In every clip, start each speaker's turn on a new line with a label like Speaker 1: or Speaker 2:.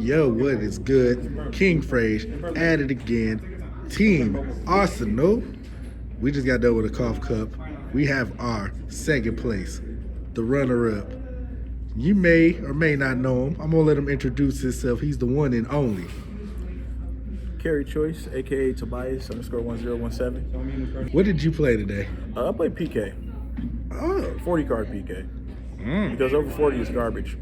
Speaker 1: Yo, what is good? King Frage at it again. Team Arsenal. We just got done with a cough cup. We have our second place, the runner-up. You may or may not know him. I'm gonna let him introduce himself. He's the one and only.
Speaker 2: Carry Choice, aka Tobias _1017.
Speaker 1: What did you play today?
Speaker 2: I played PK.
Speaker 1: Oh,
Speaker 2: 40 card PK. Because over 40 is garbage.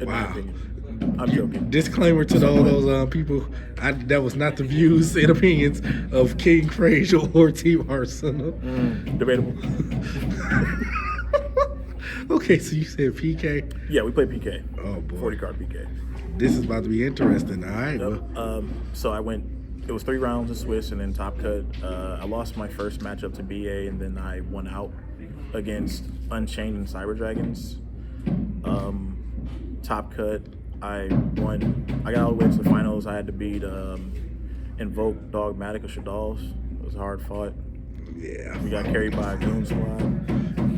Speaker 2: In my opinion. I'm joking.
Speaker 1: Disclaimer to all those people, that was not the views and opinions of King Frage or Team Arsenal.
Speaker 2: Debatable.
Speaker 1: Okay, so you said PK?
Speaker 2: Yeah, we played PK.
Speaker 1: Oh, boy.
Speaker 2: 40 card PK.
Speaker 1: This is about to be interesting. All right.
Speaker 2: Yep.
Speaker 1: Well.
Speaker 2: So I went, it was 3 rounds of Swiss and then top cut. I lost my first matchup to BA and then I won out against Unchained and Cyber Dragons. Top cut, I won. I got all the way to the finals. I had to beat Invoke, Dogmatic, or Shadalls. It was hard fought.
Speaker 1: Yeah.
Speaker 2: We got carried by a goon squad.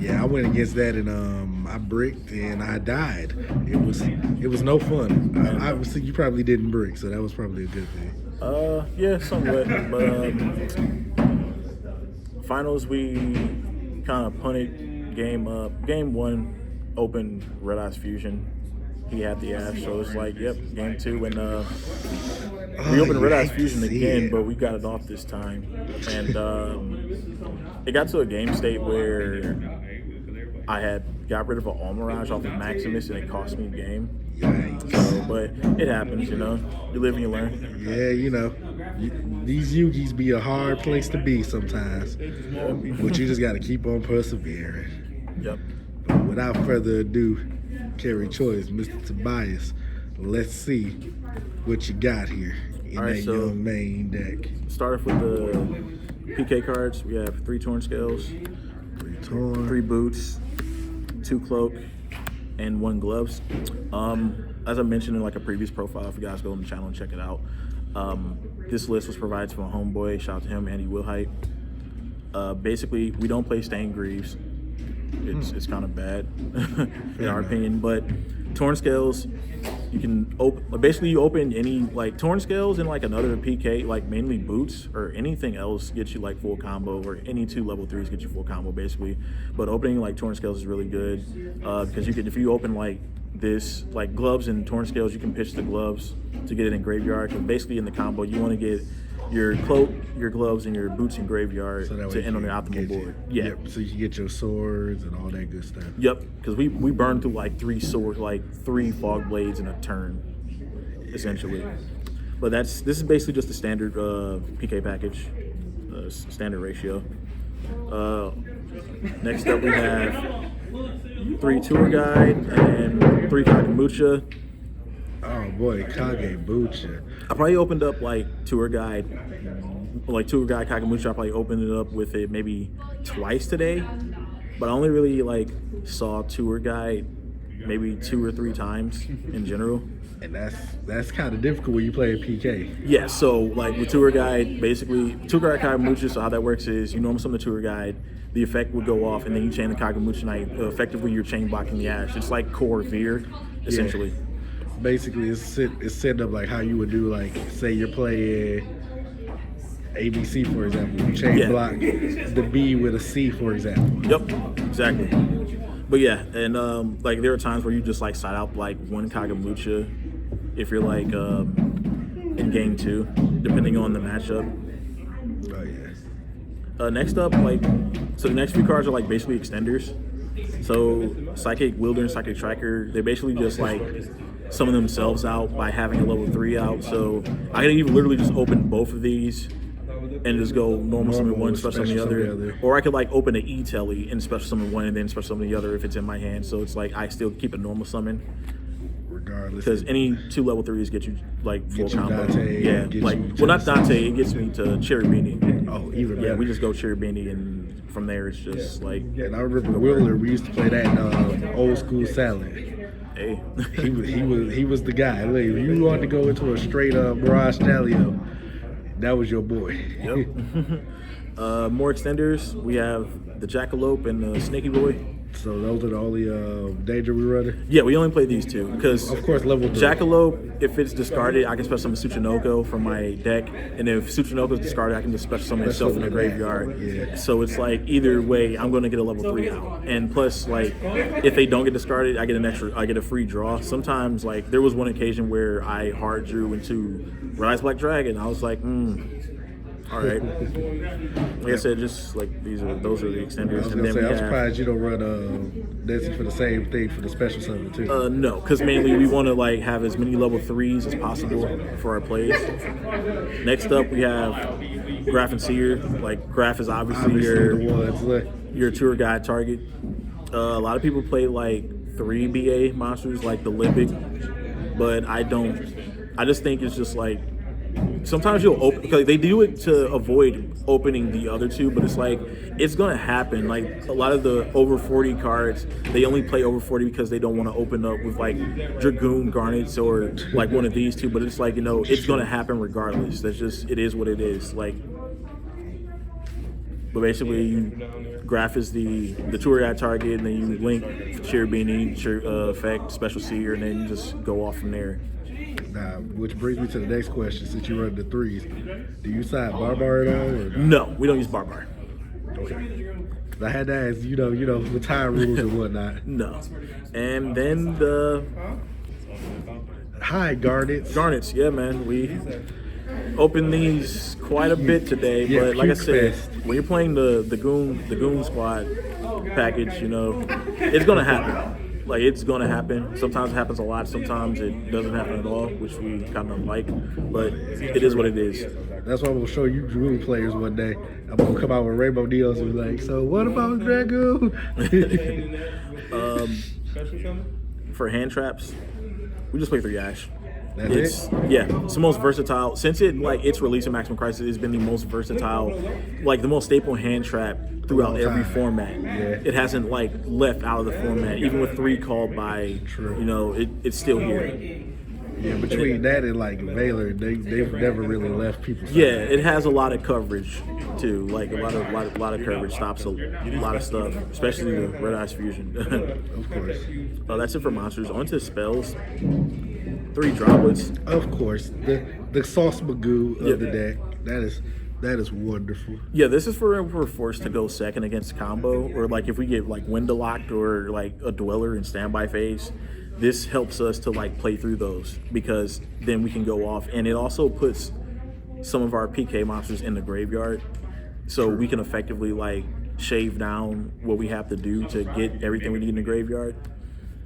Speaker 1: Yeah, I went against that and I bricked and I died. It was no fun. Obviously, you probably didn't brick, so that was probably a good thing.
Speaker 2: Yeah, somewhat. But finals, we kind of punted game up. Game 1, open Red Eyes Fusion. He had the ass, so it's like, yep, game 2, and we opened Red Eyes Fusion again, but we got it off this time. And it got to a game state where I had got rid of an All Mirage off of Maximus, and it cost me a game.
Speaker 1: Yikes.
Speaker 2: So, but it happens, you know. You live and you learn.
Speaker 1: Yeah, you know, these Yugis be a hard place to be sometimes, but you just got to keep on persevering.
Speaker 2: Yep.
Speaker 1: But without further ado, Carry Choice, Mr. Tobias, let's see what you got here in that young main deck.
Speaker 2: Start off with the PK cards. We have 3 Torn Scales, 3 Boots, 2 Cloak, and 1 Gloves. As I mentioned in like a previous profile, if you guys go on the channel and check it out, this list was provided from a homeboy. Shout out to him, Andy Wilhite. Basically, we don't play Stained Greaves. It's kind of bad in our opinion, but Torn Scales, you can you open any like Torn Scales and like another PK, like mainly Boots or anything else gets you like full combo, or any 2 level 3s get you full combo basically. But opening like Torn Scales is really good because you can, if you open like this, like Gloves and Torn Scales, you can pitch the Gloves to get it in Graveyard. Because basically in the combo you want to get your Cloak, your Gloves, and your Boots in Graveyard to end on the optimal board. Yeah.
Speaker 1: Yep, so you can get your swords and all that good stuff.
Speaker 2: Yep, because we burned through like 3 swords, like 3 Fog Blades in a turn, essentially. But this is basically just a standard PK package, standard ratio. Next up we have 3 Tour Guide and 3 Kakamucha.
Speaker 1: Oh boy, Kagebucha.
Speaker 2: I probably opened up like Tour Guide Kakamucha. I probably opened it up with it maybe twice today, but I only really like saw Tour Guide maybe 2 or 3 times in general.
Speaker 1: And that's kind of difficult when you play a PK.
Speaker 2: Yeah, so like with Tour Guide, basically Tour Guide Kakamucha. So how that works is you normal summon the Tour Guide, the effect would go off, and then you chain the Kakamucha Knight. Effectively, you're chain blocking the Ash. It's like core Veer, essentially.
Speaker 1: Yeah. Basically, it's set up like how you would do, like, say you're playing ABC, for example. You chain block the B with a C, for example.
Speaker 2: Yep, exactly. But yeah, and like there are times where you just like side out like 1 Kakamucha if you're like in game 2, depending on the matchup.
Speaker 1: Oh yeah.
Speaker 2: Next up, like, so the next few cards are like basically extenders. So Psychic Wielder and Psychic Tracker, they basically just like summon themselves out by having a level 3 out. So I can even literally just open both of these and just go normal summon 1, special summon the other. Or I could like open an E-Telly and special summon 1 and then special summon the other if it's in my hand. So it's like I still keep a normal summon.
Speaker 1: Regardless.
Speaker 2: Because any 2 level 3s get you like full combo.
Speaker 1: Dante,
Speaker 2: yeah, like, well not Dante, it gets me to Cherry Beanie.
Speaker 1: Oh, even better.
Speaker 2: Yeah, we just go Cherry Beanie and from there it's just like.
Speaker 1: And I remember Wheeler, we used to play that in old school Salad.
Speaker 2: Hey.
Speaker 1: he was the guy. Like, if you wanted to go into a straight Mirage Stallion, That was your boy.
Speaker 2: Yep. More extenders. We have the Jackalope and the Snaky Boy.
Speaker 1: So those are the only danger we running?
Speaker 2: Yeah, we only play these two because,
Speaker 1: Of course, level 3.
Speaker 2: Jackalope, if it's discarded, I can special summon Tsuchinoko from my deck, and if Tsuchinoko is discarded, I can just special summon myself in the graveyard.
Speaker 1: Yeah.
Speaker 2: So it's like either way, I'm going to get a level 3 out, and plus, like, if they don't get discarded, I get a free draw. Sometimes, like, there was one occasion where I hard drew into Rise Black Dragon. I was like, all right. Like I said, just like those are the extenders.
Speaker 1: I'm surprised you don't run this for the same thing for the special summon too.
Speaker 2: No, because mainly we want to like have as many level 3s as possible for our plays. Next up, we have Graphene Seer. Like Graph is obviously your tour guide target. A lot of people play like 3 BA monsters like the Limbic, but I don't. I just think it's just like. Sometimes you'll open because they do it to avoid opening the other two, but it's like it's gonna happen. Like a lot of the over 40 cards, they only play over 40 because they don't want to open up with like Dragoon Garnets or like one of these two. But it's like it's gonna happen regardless. That's just it is what it is. Like, but basically, Graph is the tour guide target, and then you link Cherubini, effect, Special Seer, and then you just go off from there.
Speaker 1: Now, which brings me to the next question. Since you run the 3s, do you side Barbar at all? Or
Speaker 2: no, we don't use Barbar.
Speaker 1: Okay. I had to ask, the time rules and whatnot.
Speaker 2: No. And then the
Speaker 1: Garnets.
Speaker 2: Garnets, yeah, man. We opened these quite a bit today, but like I said, when you're playing the Goon Squad package, it's gonna happen. Like, it's going to happen. Sometimes it happens a lot. Sometimes it doesn't happen at all, which we kind of like. But it is what it is.
Speaker 1: That's why I'm going to show you Dragoon players one day. I'm going to come out with Rainbow Deals and be like, so what about Dragoon?
Speaker 2: For hand traps, we just play 3 Ash.
Speaker 1: That's it?
Speaker 2: Yeah, it's the most versatile. Since its release in Maximum Crisis, it's been the most versatile, like the most staple hand trap throughout every format.
Speaker 1: Yeah.
Speaker 2: It hasn't like left out of the format. Even with 3 called by, it's still here.
Speaker 1: Yeah, between that and like Valor, they've never really left people.
Speaker 2: Yeah, it has a lot of coverage too. Like a lot of coverage stops a lot of stuff, especially the Red Eyes Fusion.
Speaker 1: Of course.
Speaker 2: That's it for monsters. On to spells. 3 droplets.
Speaker 1: Of course, the Sauce Magoo of the deck. That is wonderful.
Speaker 2: Yeah, this is for if we're forced to go second against combo, or like if we get like window locked or like a dweller in standby phase. This helps us to like play through those because then we can go off, and it also puts some of our PK monsters in the graveyard, so we can effectively like shave down what we have to do to get everything we need in the graveyard.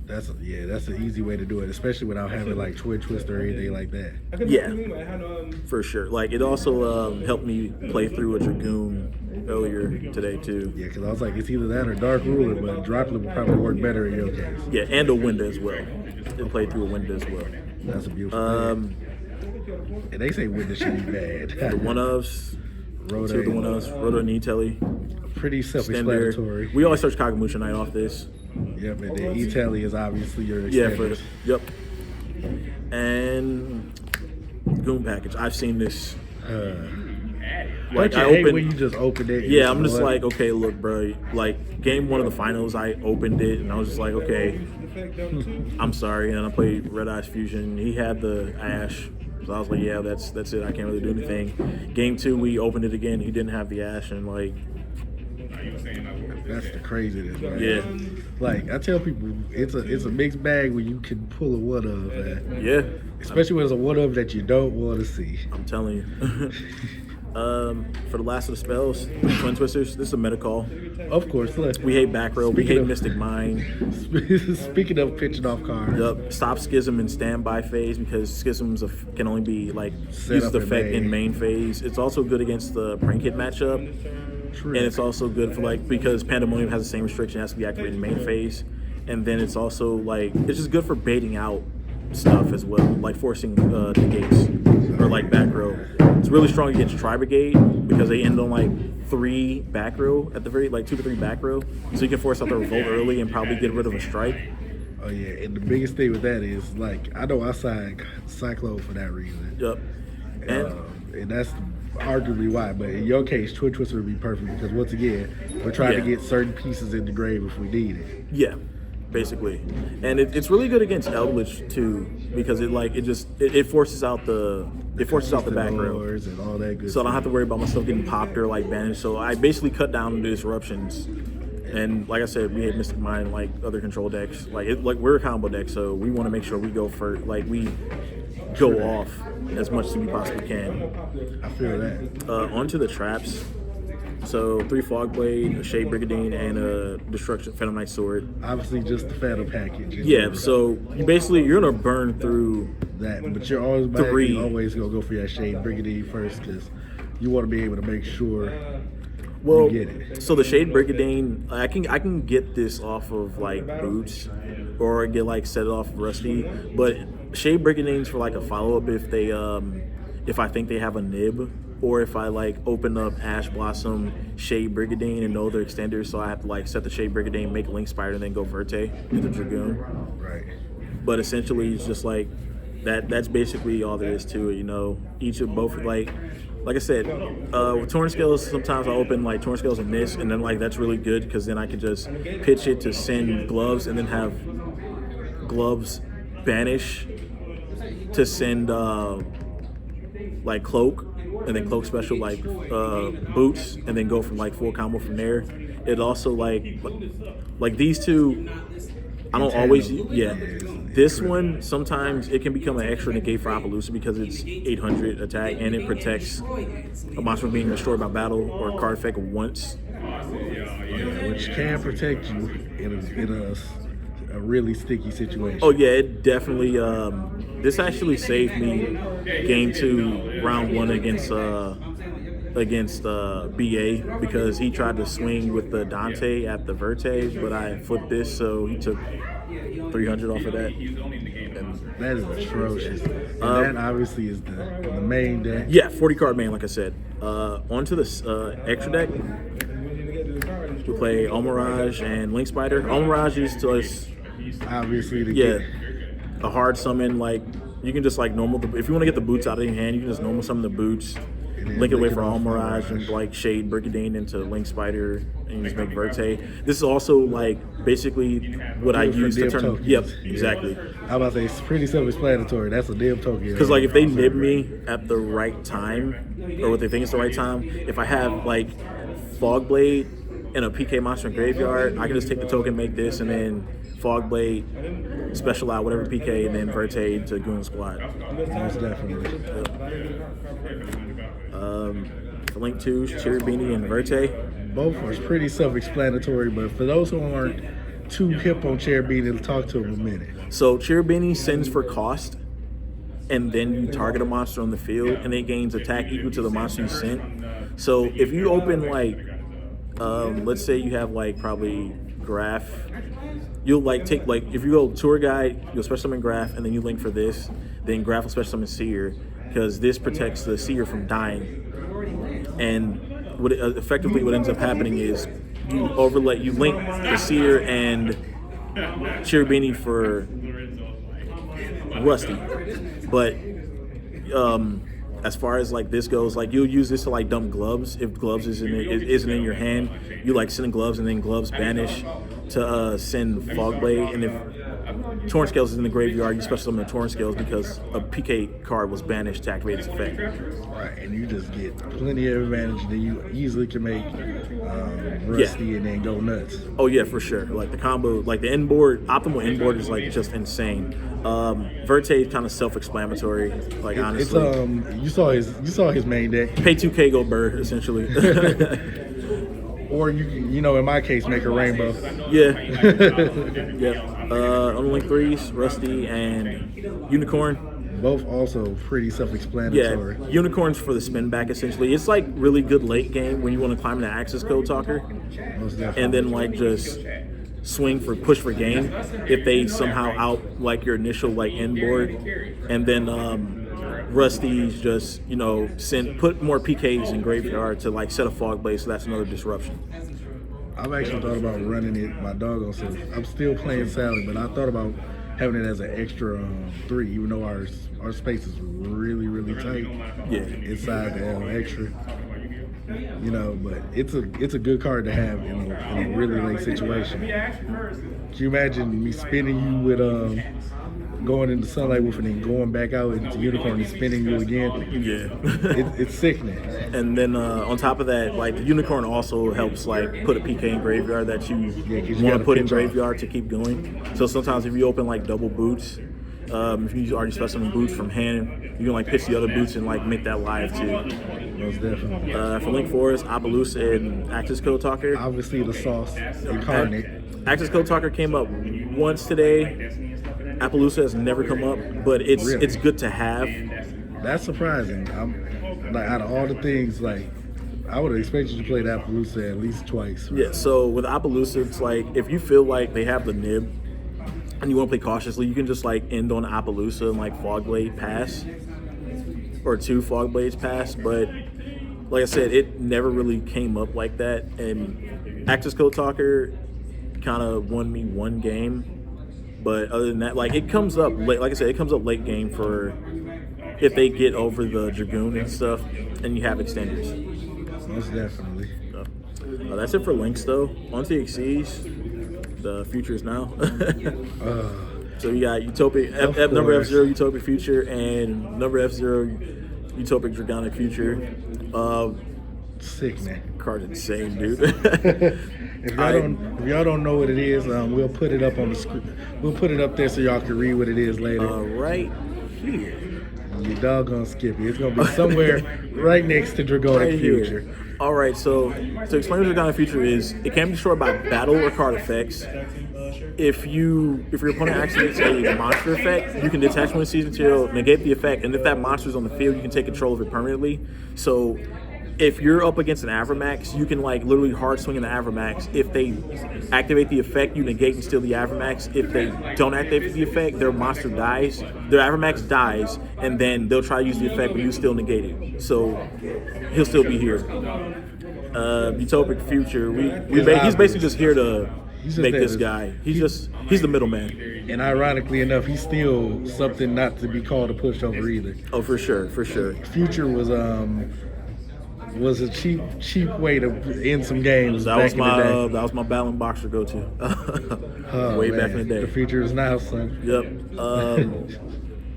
Speaker 1: That's an easy way to do it, especially without having like Twin Twister or anything like that.
Speaker 2: Yeah, for sure. Like it also helped me play through a Dragoon earlier today too.
Speaker 1: Yeah, because I was like, it's either that or Dark Ruler, but Droplet would probably work better in your case.
Speaker 2: Yeah, and a Winda as well. It played through a Winda as well.
Speaker 1: That's a beautiful thing. And they say Winda should be bad.
Speaker 2: The one-ofs.
Speaker 1: Rhoda.
Speaker 2: Two of the one-ofs. Rhoda and E-Telly.
Speaker 1: Pretty self-explanatory.
Speaker 2: We always search Kagamusha Knight off this.
Speaker 1: Yep, and then E-Telly is obviously your extenders.
Speaker 2: Yep. And Goon package. I've seen this.
Speaker 1: Like I hate when you just opened it.
Speaker 2: Yeah, I'm just like, okay, look, bro. Like game 1 of the finals, I opened it and I was just like, okay, I'm sorry. And I played Red Eyes Fusion. He had the Ash, so I was like, yeah, that's it. I can't really do anything. Game 2, we opened it again. He didn't have the Ash, and like,
Speaker 1: that's the craziness, man.
Speaker 2: Yeah.
Speaker 1: Like I tell people, it's a mixed bag when you can pull a one of, man.
Speaker 2: Yeah.
Speaker 1: Especially when it's a one of that you don't want to see.
Speaker 2: I'm telling you. For the last of the spells, Twin Twisters, this is a meta call.
Speaker 1: Of course, look.
Speaker 2: We hate back row, we hate Mystic Mind.
Speaker 1: Speaking of pitching off cards.
Speaker 2: Yep. Stop Schism in standby phase because Schisms can only be like used effect in main phase. It's also good against the Prank Hit matchup.
Speaker 1: True.
Speaker 2: And it's also good for like because Pandemonium has the same restriction, it has to be activated in main phase. And then it's also like it's just good for baiting out stuff as well, like forcing negates or like back row. It's really strong against Tri Brigade because they end on like 3 back row at the very 2 to 3 back row, so you can force out the revolt early and probably get rid of a strike.
Speaker 1: Oh yeah, and the biggest thing with that is like I know I signed Cyclone for that reason.
Speaker 2: Yep.
Speaker 1: And that's arguably why, but in your case, Twin Twister would be perfect because once again, we're trying to
Speaker 2: Yeah.
Speaker 1: get certain pieces in the grave if we need it.
Speaker 2: Yeah, basically, and it's really good against Eldritch too because it forces out the back row,
Speaker 1: Doors and all that good
Speaker 2: so I don't
Speaker 1: stuff.
Speaker 2: have to worry about myself getting popped or like banished. So I basically cut down the disruptions, and like I said, we hate Mystic Mind like other control decks. Like we're a combo deck, so we want to make sure we go for we go off as much as we possibly can.
Speaker 1: I feel that.
Speaker 2: Onto the traps. So 3 Fogblade, a Shade Brigadine, and a Destruction Phantom Knight Sword.
Speaker 1: Obviously, just the Phantom package.
Speaker 2: Yeah, so you're gonna burn through
Speaker 1: that, but you're always always gonna go for your Shade Brigadier first because you want to be able to make sure you get it.
Speaker 2: So the Shade Brigadine, I can get this off of like boots, or get like set it off of Rusty. But Shade Brigadine's for like a follow up if I think they have a nib, or if I like open up Ash Blossom, Shade Brigadine, and know they're extenders, so I have to like set the Shade Brigadine, make Link Spider, and then go Verte with the Dragoon.
Speaker 1: Right.
Speaker 2: But essentially, it's just like that. That's basically all there is to it. Each of both like I said, with Torn Scales, sometimes I open like Torn Scales and miss, and then like that's really good because then I can just pitch it to send Gloves, and then have Gloves banish to send like Cloak, and then Cloak special like Boots, and then go from like full combo from there. It also like these two, I don't always this one sometimes it can become an extra negate for Appaloosa because it's 800 attack and it protects a monster from being destroyed by battle or card effect once.
Speaker 1: Which can protect you in a really sticky situation.
Speaker 2: Oh yeah, it definitely. This actually saved me game 2, round 1 against BA because he tried to swing with the Dante at the Verte, but I flipped this, so he took 300 off of that. And
Speaker 1: that is atrocious. And that obviously is the main deck.
Speaker 2: Yeah, 40 card main, like I said. Onto this extra deck. We play Almirage and Link Spider. Almirage is to us
Speaker 1: obviously
Speaker 2: a hard summon. Like you can just like normal. If you want to get the boots out of your hand, you can just normal summon the boots, link it away for Almirage, and like Shade Brigadine into Link Spider, and you just make Verte. This is also like basically what I use to turn.
Speaker 1: Tokens.
Speaker 2: Yep, exactly.
Speaker 1: How about say it's pretty self-explanatory. That's a dim token.
Speaker 2: Because like if they nib me at the right time, or what they think is the right time, if I have like Fogblade and a PK monster in graveyard, I can just take the token, make this, and then Fogblade, special out whatever PK, and then Verte to Goon Squad.
Speaker 1: Most definitely.
Speaker 2: For Link 2, Cherubini and Verte.
Speaker 1: Both are pretty self-explanatory, but for those who aren't too hip on Cherubini, we'll talk to them a minute.
Speaker 2: So Cherubini sends for cost, and then you target a monster on the field, and it gains attack equal to the monster you sent. So if you open like, let's say you have like probably Graph, you'll like take like if you go Tour Guide, you'll special summon Graph, and then you link for this. Then Graph will special summon Seer because this protects the Seer from dying. And effectively what ends up happening is you link the Seer and Cherubini for Rusty, but as far as like this goes, like you'll use this to like dump Gloves if Gloves isn't in your hand. You like send Gloves and then Gloves banish to send Fogblade, and if Torn Scales is in the graveyard, you special summon the Torn Scales because a PK card was banished to activate its effect.
Speaker 1: Right, and you just get plenty of advantage. Then you easily can make Rusty and then go nuts.
Speaker 2: Oh yeah, for sure. Like the combo, like the optimal end board is like just insane. Verte is kind of self-explanatory. Like honestly,
Speaker 1: it's you saw his main deck.
Speaker 2: Pay 2K, go Burr, essentially.
Speaker 1: Or you can, in my case, make a rainbow.
Speaker 2: Yeah. Yeah. On Link 3s, Rusty and Unicorn.
Speaker 1: Both also pretty self-explanatory.
Speaker 2: Yeah, Unicorn's for the spin back, essentially. It's like really good late game when you want to climb the access code talker.
Speaker 1: Most definitely.
Speaker 2: And then like just push for game if they somehow out like your initial like end board. And then Rusty's just, put more PKs in graveyard to like set a Fogblade, so that's another disruption.
Speaker 1: I've actually thought about running it my doggone self. I'm still playing Sally, but I thought about having it as an extra 3, even though our space is really, really tight.
Speaker 2: Yeah.
Speaker 1: Inside the extra. You know, but it's a good card to have in a really late situation. Can you imagine me spinning you with going into Sunlight Wolf and then going back out into Unicorn and spinning you again?
Speaker 2: Yeah.
Speaker 1: It's sickening.
Speaker 2: And then on top of that, like the Unicorn also helps like put a PK in graveyard that you want to put in graveyard to keep going. So sometimes if you open like double boots, if you already specimen boots from hand, you can like pitch the other boots and like make that live too.
Speaker 1: Most definitely.
Speaker 2: For Link Forest, Appaloosa, and Axis Code Talker.
Speaker 1: Obviously the sauce incarnate.
Speaker 2: Axis Code Talker came up once today. Appaloosa has never come up, but it's good to have.
Speaker 1: That's surprising. I'm like, out of all the things, like I would have expected you to play the Appaloosa at least twice. Right?
Speaker 2: Yeah. So with Appaloosa, it's like if you feel like they have the nib and you want to play cautiously, you can just like end on Appaloosa and like Fogblade pass or 2 Fogblades pass. But like I said, it never really came up like that. And Axis Code Talker kind of won me one game. But other than that, like it comes up late. Like I said, it comes up late game for if they get over the Dragoon and stuff, and you have extenders.
Speaker 1: Most definitely.
Speaker 2: That's it for links, though. On to Xyz, the future is now. So you got Utopic number F0 Utopic Future and number F0 Utopic Dragonic Future.
Speaker 1: Sickening.
Speaker 2: Card's insane, dude.
Speaker 1: If y'all don't know what it is, we'll put it up on the screen. We'll put it up there so y'all can read what it is later.
Speaker 2: Right here.
Speaker 1: You doggone Skippy. It's gonna be somewhere right next to Dragonic Future.
Speaker 2: All right. So to explain what Dragonic Future is, it can be destroyed by battle or card effects. If your opponent activates a monster effect, you can detach one season material, negate the effect, and if that monster is on the field, you can take control of it permanently. So if you're up against an Avramax, you can like literally hard swing in the Avramax. If they activate the effect, you negate and steal the Avramax. If they don't activate the effect, their monster dies. Their Avramax dies, and then they'll try to use the effect, but you still negate it. So he'll still be here. Utopic Future. He's basically just here to make this guy. He's the middleman.
Speaker 1: And ironically enough, he's still something not to be called a pushover either.
Speaker 2: Oh, for sure.
Speaker 1: Future was a cheap way to end some games.
Speaker 2: That was my Battling Boxer go-to. Way back in the day.
Speaker 1: The Future is now, son.
Speaker 2: Yep.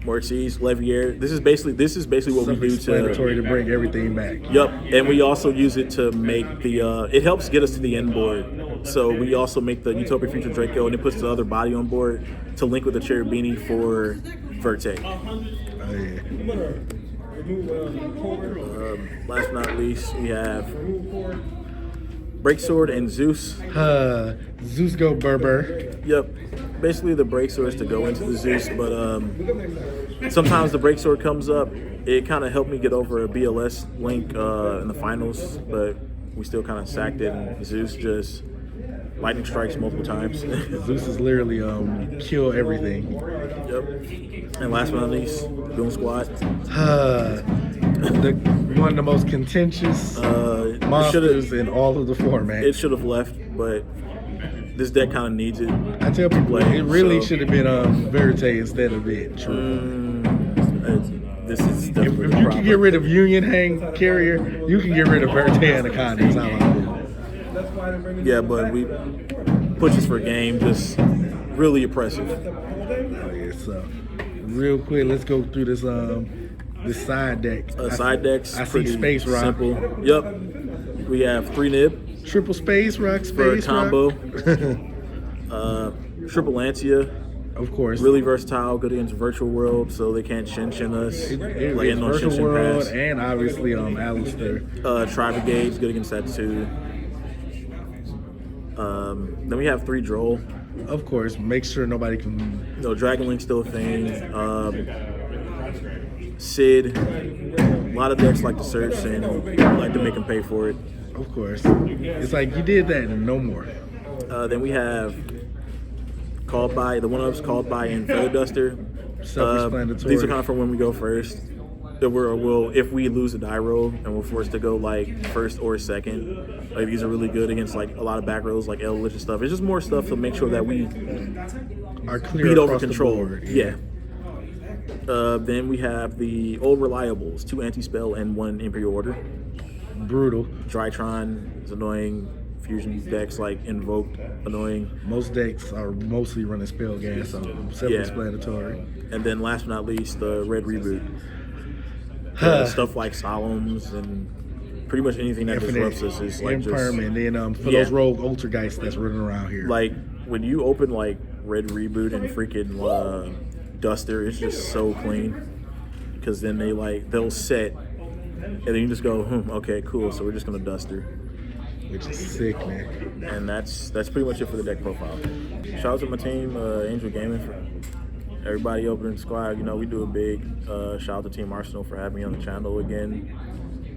Speaker 2: More Xyz, Levier. This is basically what we do
Speaker 1: to bring everything back.
Speaker 2: Yep, and we also use it to make the. It helps get us to the end board. So we also make the Utopic Future Draco, and it puts the other body on board to link with the Cherubini for Vertec.
Speaker 1: Oh yeah.
Speaker 2: Last but not least, we have Breaksword and Zeus.
Speaker 1: Zeus go Berber.
Speaker 2: Yep. Basically, the Breaksword is to go into the Zeus, but sometimes the Breaksword comes up. It kind of helped me get over a BLS link in the finals, but we still kind of sacked it, and Zeus just lightning strikes multiple times.
Speaker 1: Zeus is literally kill everything.
Speaker 2: Yep. And last but not least, Goon Squad.
Speaker 1: One of the most contentious monsters in all of the format.
Speaker 2: It should have left, but this deck kind of needs it.
Speaker 1: I tell people it really should have been Verite instead of it.
Speaker 2: This is
Speaker 1: if you can get rid of Union Hang Carrier, you can get rid of Verite Anaconda. That's how I feel.
Speaker 2: Yeah, but we pushes for game, just really impressive.
Speaker 1: Oh yeah, so real quick, let's go through this side deck.
Speaker 2: Side decks.
Speaker 1: I see Space Rock.
Speaker 2: Simple. Yep. We have 3 nib.
Speaker 1: Triple Space Rock.
Speaker 2: For a combo. Triple Lancia.
Speaker 1: Of course.
Speaker 2: Really versatile, good against Virtual World, so they can't shin us.
Speaker 1: Like in Virtual World pass. And obviously Alistair.
Speaker 2: Tri-Brigades, good against that too. Then we have 3 Droll.
Speaker 1: Of course, make sure nobody can.
Speaker 2: No, Dragon Link's still a thing. Sid. A lot of decks like to search and like to make them pay for it.
Speaker 1: Of course. It's like you did that and no more.
Speaker 2: Then we have Called By, the one-ups Called By and Feather Duster.
Speaker 1: Self-explanatory.
Speaker 2: These are kind of for when we go first. If we lose a die roll and we're forced to go like first or second, like these are really good against like a lot of back rows like Eldritch and stuff. It's just more stuff to make sure that we
Speaker 1: are clear
Speaker 2: beat over
Speaker 1: across the
Speaker 2: control.
Speaker 1: board.
Speaker 2: Yeah. Then we have the old reliables, 2 anti-spell and 1 Imperial Order.
Speaker 1: Brutal.
Speaker 2: Drytron is annoying. Fusion decks like Invoked, annoying.
Speaker 1: Most decks are mostly running spell gas, so self-explanatory.
Speaker 2: And then last but not least, the red reboot. Stuff like Solemns and pretty much anything that disrupts us is like
Speaker 1: impermanent. And then for those rogue Ultrageists that's running around here.
Speaker 2: Like when you open like red reboot and freaking Duster, it's just so clean. Because then they'll set, and then you just go, okay, cool. So we're just gonna Duster.
Speaker 1: Which is sick, man.
Speaker 2: And that's pretty much it for the deck profile. Shout out to my team, Angel Gaming, for everybody over in the squad. You know, we do a big shout out to Team Arsenal for having me on the channel again.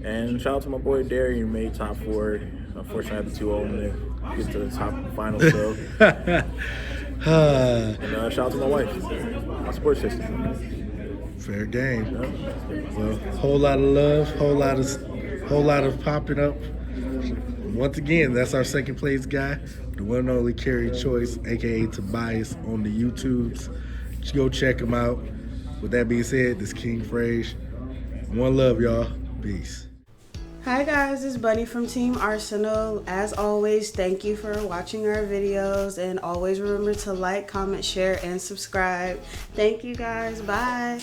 Speaker 2: And shout out to my boy Derry, who made top 4. Unfortunately, I had the 2-0 to get to the top final. So, and shout out to my wife, my support system.
Speaker 1: Fair game.
Speaker 2: Yeah.
Speaker 1: Well, whole lot of love, whole lot of popping up. Once again, that's our second place guy, the one and only Carry Choice, aka Tobias, on the YouTubes. Just go check him out. With that being said, this is King Frage. One love, y'all. Peace.
Speaker 3: Hi guys, it's Bunny from Team Arsenal. As always, thank you for watching our videos, and always remember to like, comment, share, and subscribe. Thank you guys. Bye.